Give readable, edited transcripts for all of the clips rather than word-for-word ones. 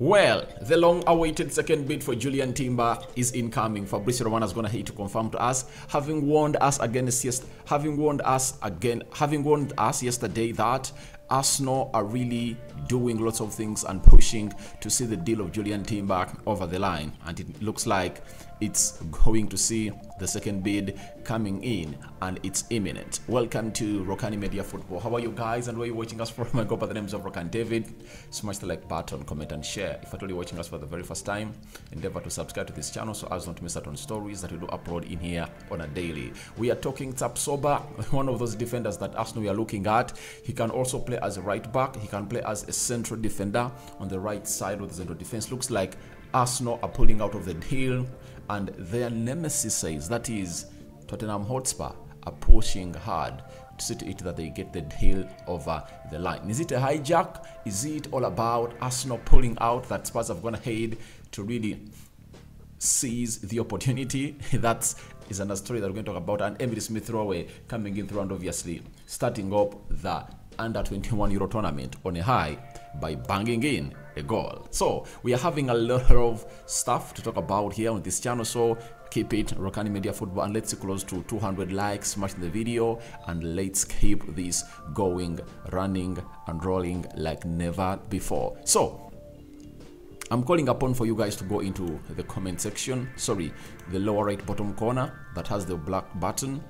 Well, the long-awaited second bid for Jurrien Timber is incoming. Fabrizio Romano is going to hate to confirm to us, having warned us yesterday that Arsenal are really doing lots of things and pushing to see the deal of Jurrien Timber over the line, and it looks like it's going to see the second bid coming in, and it's imminent. Welcome to Rokani Media Football. How are you guys, and where are you watching us from? I go by the names of Rokani David. Smash the like button, comment and share. If you're watching us for the very first time, endeavor to subscribe to this channel so as not to miss out on stories that we do upload in here on a daily. We are talking Tapsoba, one of those defenders that Arsenal are looking at. He can also play as a right back. He can play as a central defender on the right side of the central defense. Looks like Arsenal are pulling out of the deal, and their nemesis says, that is Tottenham Hotspur, are pushing hard to see to it that they get the deal over the line. Is it a hijack? Is it all about Arsenal pulling out that Spurs have gone ahead to really seize the opportunity? That is another story that we're going to talk about. And Emily Smith Rowe coming in through, and obviously starting up the under-21 Euro tournament on a high by banging in a goal. So we are having a lot of stuff to talk about here on this channel, so keep it Rokani Media Football, and let's see close to 200 likes, smash the video, and let's keep this going, running and rolling like never before. So I'm calling upon for you guys to go into the comment section, the lower right bottom corner that has the black button.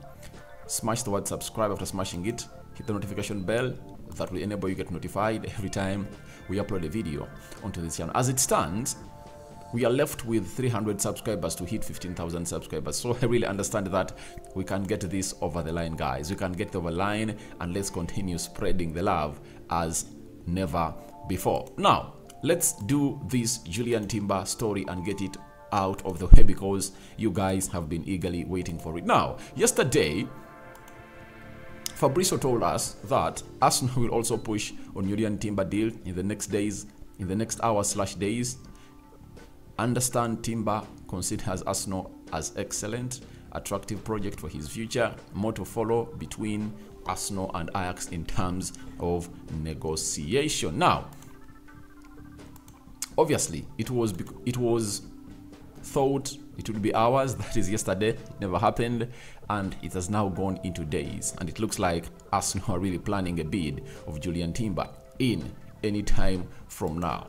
Smash the word subscribe. After smashing it, hit the notification bell. That will enable you get notified every time we upload a video onto this channel. As it stands, we are left with 300 subscribers to hit 15,000 subscribers. So I really understand that we can get this over the line, guys. We can get it over the line, and let's continue spreading the love as never before. Now, let's do this Jurrien Timber story and get it out of the way, because you guys have been eagerly waiting for it. Now, yesterday, Fabrizio told us that Arsenal will also push on Jurrien Timber deal in the next days, in the next hours/days. Understand Timber considers Arsenal as excellent, attractive project for his future. More to follow between Arsenal and Ajax in terms of negotiation. Now, obviously, it was thought it would be hours, that is yesterday. It never happened, and it has now gone into days, and it looks like Arsenal are really planning a bid of Jurrien Timber in any time from now.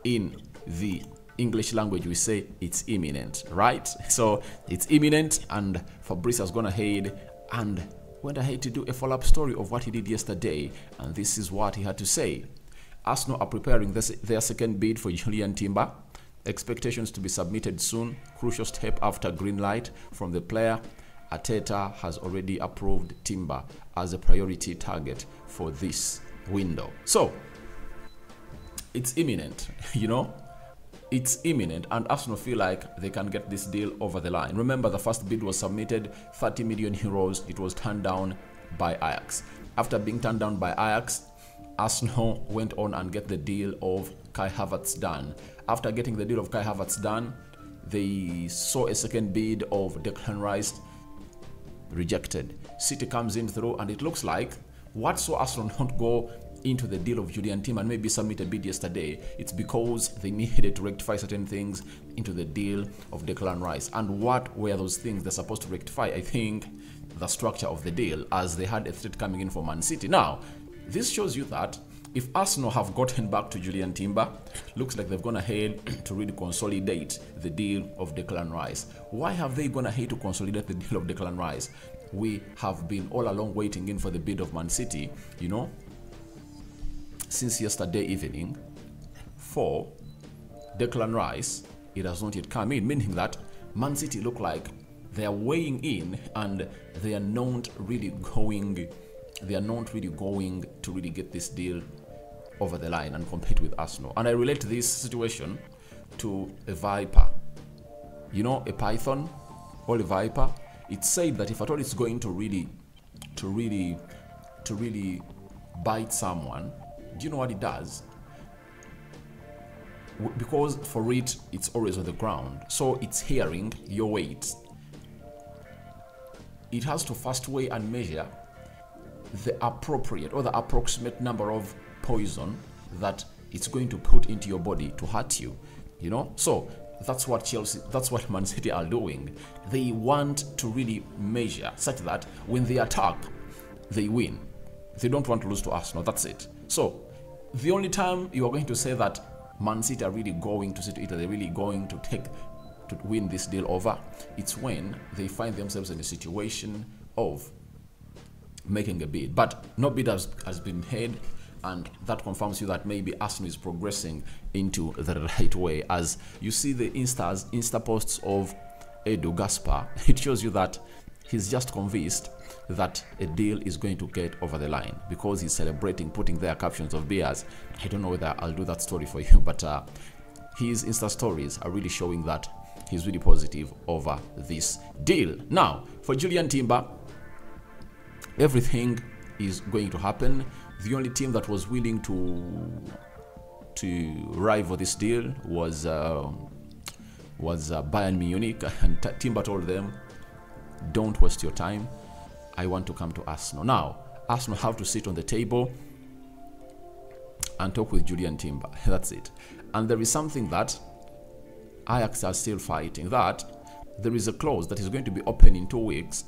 In the English language, we say it's imminent, right? So it's imminent, and Fabrice has gone ahead and went ahead to do a follow-up story of what he did yesterday, and this is what he had to say. Arsenal are preparing their second bid for Jurrien Timber. Expectations to be submitted soon. Crucial step after green light from the player. Arteta has already approved Timber as a priority target for this window. So it's imminent, you know. It's imminent, and Arsenal feel like they can get this deal over the line. Remember, the first bid was submitted, 30 million euros. It was turned down by Ajax. After being turned down by Ajax, Arsenal went on and get the deal of Kai Havertz done. After getting the deal of Kai Havertz done, they saw a second bid of Declan Rice rejected. City comes in through, and it looks like what saw Arsenal not go into the deal of Jurrien Timber and maybe submit a bid yesterday, it's because they needed to rectify certain things into the deal of Declan Rice. And what were those things they're supposed to rectify? I think the structure of the deal, as they had a threat coming in for Man City. Now, this shows you that if Arsenal have gotten back to Jurrien Timber, looks like they've gone ahead to really consolidate the deal of Declan Rice. Why have they gone ahead to consolidate the deal of Declan Rice? We have been all along waiting in for the bid of Man City, you know, since yesterday evening for Declan Rice. It has not yet come in, meaning that Man City look like they are weighing in, and they are not really going to really get this deal over the line and compete with Arsenal. And I relate this situation to a viper, you know, a python or a viper. It's said that if at all it's going to really bite someone, do you know what it does? Because for it's always on the ground, so it's hearing your weight. It has to first weigh and measure the appropriate or the approximate number of poison that it's going to put into your body to hurt you, you know. So that's what Man City are doing. They want to really measure such that when they attack, they win. They don't want to lose to Arsenal. That's it. So the only time you are going to say that Man City are really going to sit, they're really going to win this deal over, it's when they find themselves in a situation of making a bid. But no bid has been made, and that confirms you that maybe Arsenal is progressing into the right way. As you see the Insta posts of Edu Gaspar, it shows you that he's just convinced that a deal is going to get over the line, because he's celebrating, putting their captions of beers. I don't know whether I'll do that story for you, but his Insta stories are really showing that he's really positive over this deal. Now, for Jurrien Timber, everything is going to happen. The only team that was willing to rival this deal was Bayern Munich, and Timber told them, don't waste your time, I want to come to Arsenal. Now, Arsenal have to sit on the table and talk with Jurrien Timber. That's it. And there is something that Ajax are still fighting, that there is a clause that is going to be open in 2 weeks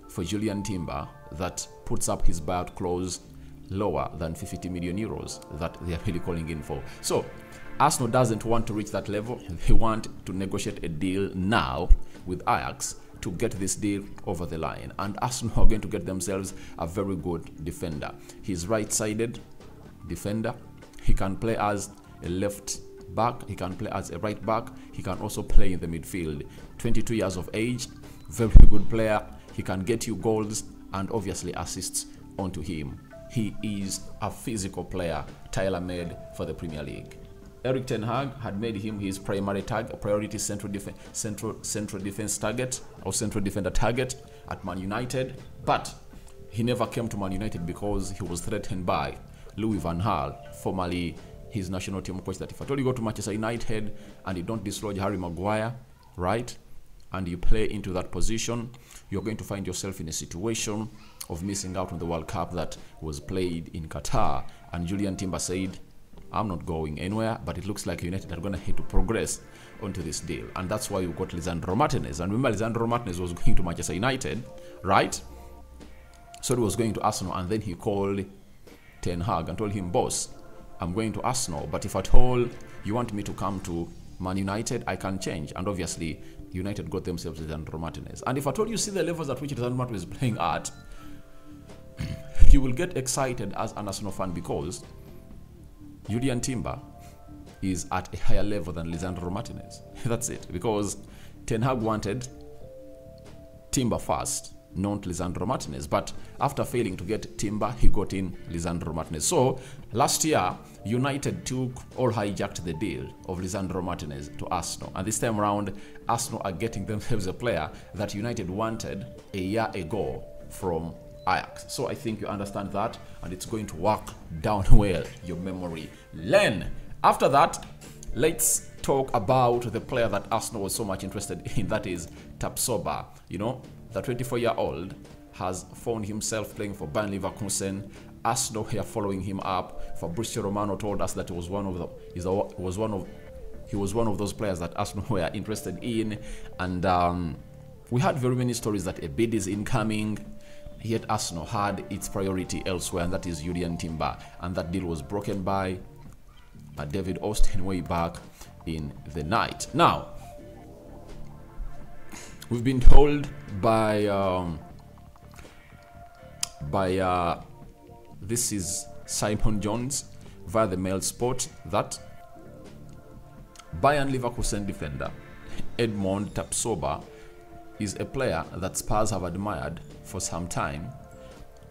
for Jurrien Timber that puts up his buyout clause lower than 50 million euros that they are really calling in for. So Arsenal doesn't want to reach that level. They want to negotiate a deal now with Ajax to get this deal over the line. And Arsenal are going to get themselves a very good defender. He's right-sided defender. He can play as a left back. He can play as a right back. He can also play in the midfield. 22 years of age. Very good player. He can get you goals and obviously assists onto him. He is a physical player, tailor-made for the Premier League. Erik ten Hag had made him his primary priority central defense target, or central defender target at Man United, but he never came to Man United because he was threatened by Louis van Gaal, formerly his national team coach, that if at all you go to Manchester United and you don't dislodge Harry Maguire, right, and you play into that position, you're going to find yourself in a situation of missing out on the World Cup that was played in Qatar. And Jurrien Timber said, I'm not going anywhere, but it looks like United are going to have to progress onto this deal. And that's why you got Lisandro Martinez. And remember, Lisandro Martinez was going to Manchester United, right? So he was going to Arsenal, and then he called Ten Hag and told him, boss, I'm going to Arsenal, but if at all you want me to come to Man United, I can change. And obviously, United got themselves Lisandro Martinez. And if at all you see the levels at which Lisandro Martinez is playing at, you will get excited as an Arsenal fan, because Jurrien Timber is at a higher level than Lisandro Martinez. That's it. Because Ten Hag wanted Timber first, not Lisandro Martinez. But after failing to get Timber, he got in Lisandro Martinez. So last year, United hijacked the deal of Lisandro Martinez to Arsenal. And this time around, Arsenal are getting themselves a player that United wanted a year ago from Ajax. So I think you understand that, and it's going to work down well your memory lane. After that, let's talk about the player that Arsenal was so much interested in, that is Tapsoba. You know, the 24-year-old has found himself playing for Bayern Leverkusen. Arsenal here following him up. Fabrizio Romano told us that he was one of those players that Arsenal were interested in, and we had very many stories that a bid is incoming. Yet Arsenal had its priority elsewhere, and that is Jurrien Timber. And that deal was broken by David Austin way back in the night. Now, we've been told by this is Simon Jones via the Mail Sport that Bayern Leverkusen defender Edmond Tapsoba is a player that Spurs have admired for some time,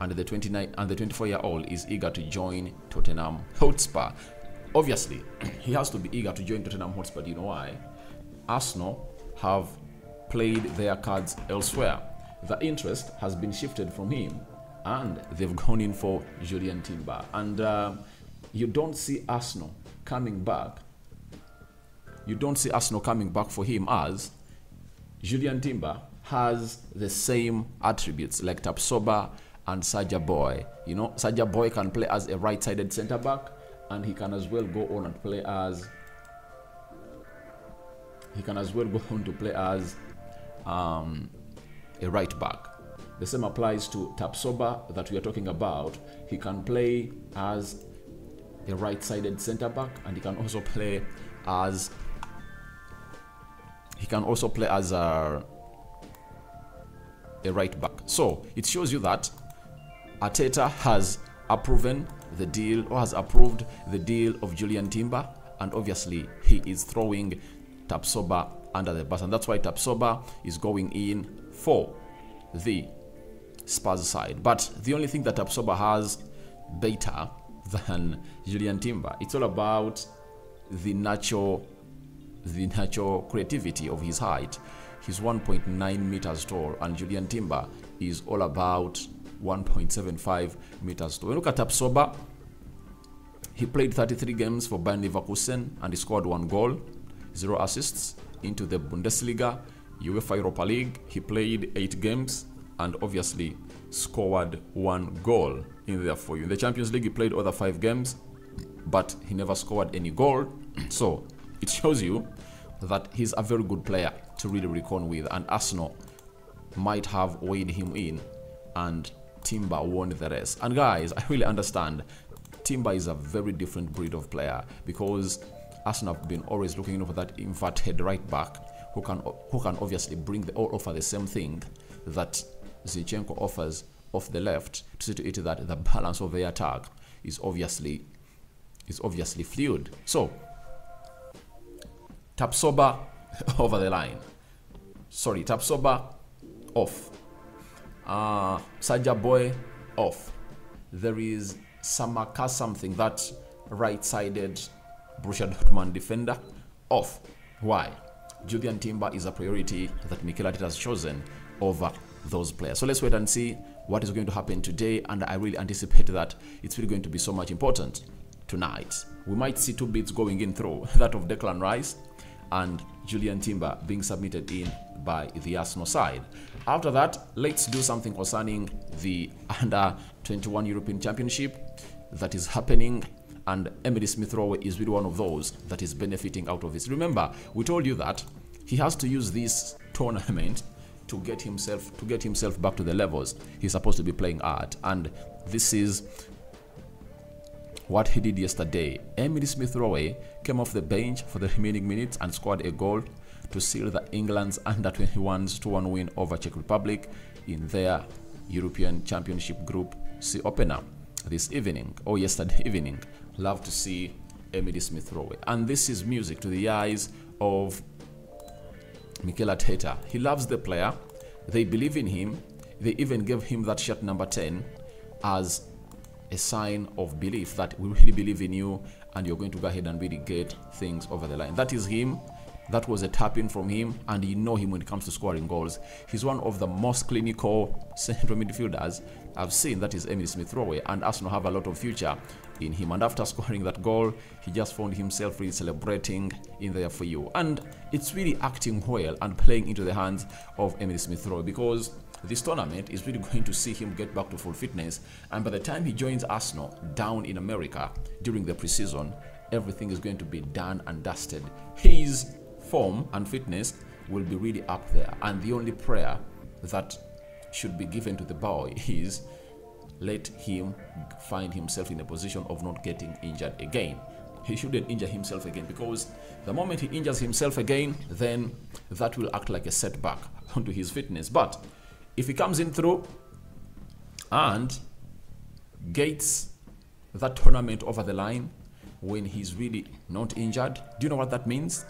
and the 24-year-old is eager to join Tottenham Hotspur. Obviously, he has to be eager to join Tottenham Hotspur. Do you know why? Arsenal have played their cards elsewhere. The interest has been shifted from him, and they've gone in for Jurrien Timber. And you don't see Arsenal coming back. You don't see Arsenal coming back for him, as Jurrien Timber has the same attributes like Tapsoba and Saja Boy. You know, Saja Boy can play as a right-sided centre-back, and he can as well go on and play as a right back. The same applies to Tapsoba that we are talking about. He can play as a right-sided center back, and he can also play as a right back. So it shows you that Arteta has approved the deal of Jurrien Timber, and obviously he is throwing Tapsoba under the bus, and that's why Tapsoba is going in for the Spurs side. But the only thing that Tapsoba has better than Jurrien Timber, it's all about the natural creativity of his height. He's 1.9 meters tall, and Jurrien Timber is all about 1.75 meters tall. When you look at Tapsoba, he played 33 games for Bayern Leverkusen and he scored 1 goal, 0 assists. Into the Bundesliga, UEFA Europa League, he played 8 games and obviously scored 1 goal in there for you. In the Champions League, he played other 5 games, but he never scored any goal. So it shows you that he's a very good player to really reckon with, and Arsenal might have weighed him in, and Timber won the rest. And guys, I really understand Timber is a very different breed of player, because Arsenal have been always looking for that inverted right back who can obviously offer the same thing that Zinchenko offers off the left, to see to it that the balance of the attack is obviously fluid. So Tapsoba over the line. Sorry, Tapsoba off. Saja Boy off. There is Samaka something, that right-sided Borussia Dortmund defender, off. Why? Jurrien Timber is a priority that Mikel Arteta has chosen over those players. So let's wait and see what is going to happen today, and I really anticipate that it's really going to be so much important tonight. We might see 2 bids going in through, that of Declan Rice and Jurrien Timber being submitted in by the Arsenal side. After that, let's do something concerning the Under-21 European Championship that is happening, and Emily Smith-Rowe is really one of those that is benefiting out of this. Remember, we told you that he has to use this tournament to get himself back to the levels he's supposed to be playing at, and this is what he did yesterday. Emily Smith-Rowe came off the bench for the remaining minutes and scored a goal to seal the England's Under-21's 2-1 win over Czech Republic in their European Championship Group C opener this evening, or yesterday evening. Love to see Emily Smith-Rowe, and this is music to the eyes of Mikel Arteta. He loves the player, they believe in him, they even gave him that shirt number 10 as a sign of belief that we really believe in you and you're going to go ahead and really get things over the line. That is him. That was a tap-in from him, and you know him when it comes to scoring goals. He's one of the most clinical central midfielders I've seen. That is Emily Smith-Rowe, and Arsenal have a lot of future in him. And after scoring that goal, he just found himself really celebrating in there for you. And it's really acting well and playing into the hands of Emily Smith-Rowe, because this tournament is really going to see him get back to full fitness, and by the time he joins Arsenal down in America during the preseason, everything is going to be done and dusted. His form and fitness will be really up there, and the only prayer that should be given to the boy is let him find himself in a position of not getting injured again. He shouldn't injure himself again, because the moment he injures himself again, then that will act like a setback onto his fitness. But if he comes in through and gets that tournament over the line when he's really not injured, do you know what that means?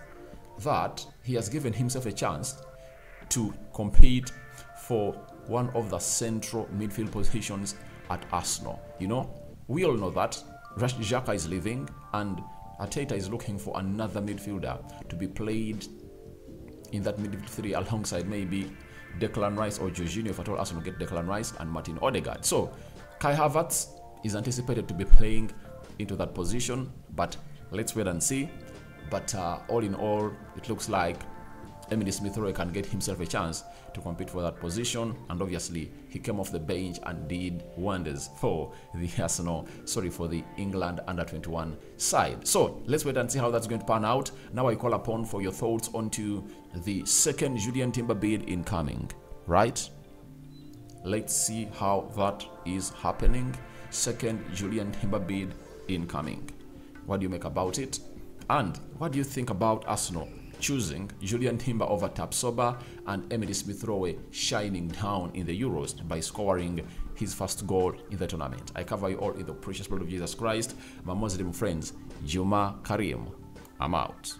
That he has given himself a chance to compete for one of the central midfield positions at Arsenal. You know, we all know that Xhaka is leaving, and Arteta is looking for another midfielder to be played in that midfield three alongside maybe Declan Rice or Jurrien, if at all Arsenal get Declan Rice, and Martin Odegaard. So Kai Havertz is anticipated to be playing into that position, but let's wait and see. But all in all, it looks like Emily Smith-Rowe can get himself a chance to compete for that position. And obviously, he came off the bench and did wonders for the England under-21 side. So let's wait and see how that's going to pan out. Now I call upon for your thoughts onto the second Jurrien Timber bid incoming, right? Let's see how that is happening. Second Jurrien Timber bid incoming. What do you make about it? And what do you think about Arsenal choosing Jurrien Timber over Tapsoba and Emily Smith-Rowe shining down in the Euros by scoring his first goal in the tournament? I cover you all in the precious blood of Jesus Christ. My Muslim friends, Juma Karim. I'm out.